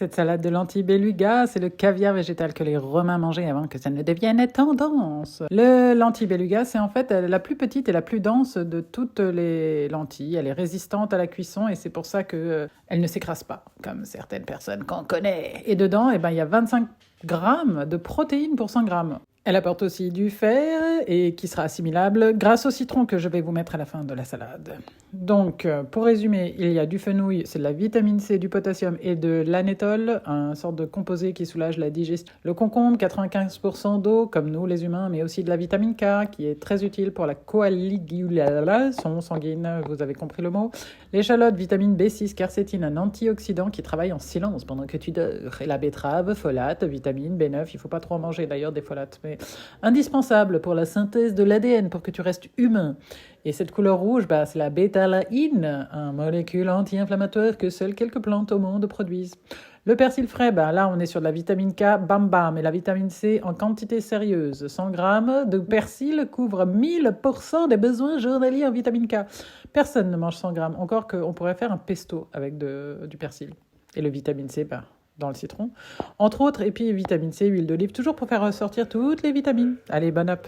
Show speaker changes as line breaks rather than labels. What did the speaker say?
Cette salade de lentilles beluga, c'est le caviar végétal que les Romains mangeaient avant que ça ne devienne tendance. Le lentille beluga, c'est en fait la plus petite et la plus dense de toutes les lentilles. Elle est résistante à la cuisson et c'est pour ça que elle ne s'écrase pas, comme certaines personnes qu'on connaît. Et dedans, il y a 25 grammes de protéines pour 100 grammes. Elle apporte aussi du fer et qui sera assimilable grâce au citron que je vais vous mettre à la fin de la salade. Donc, pour résumer, il y a du fenouil, c'est de la vitamine C, du potassium et de l'anétol, un sorte de composé qui soulage la digestion. Le concombre, 95% d'eau, comme nous les humains, mais aussi de la vitamine K, qui est très utile pour la coagulation sanguine, vous avez compris le mot. L'échalote, vitamine B6, quercétine, un antioxydant qui travaille en silence pendant que tu dors. Et la betterave, folate, vitamine B9, il ne faut pas trop en manger d'ailleurs des folates, mais indispensable pour la synthèse de l'ADN, pour que tu restes humain. Et cette couleur rouge, c'est la bétalaïne, une molécule anti-inflammatoire que seules quelques plantes au monde produisent. Le persil frais, là on est sur de la vitamine K, bam bam, et la vitamine C en quantité sérieuse. 100 grammes de persil couvre 1000% des besoins journaliers en vitamine K. Personne ne mange 100 grammes, encore qu'on pourrait faire un pesto avec du persil. Et le vitamine C, dans le citron. Entre autres, et puis vitamine C, huile d'olive, toujours pour faire ressortir toutes les vitamines. Allez, bonne up!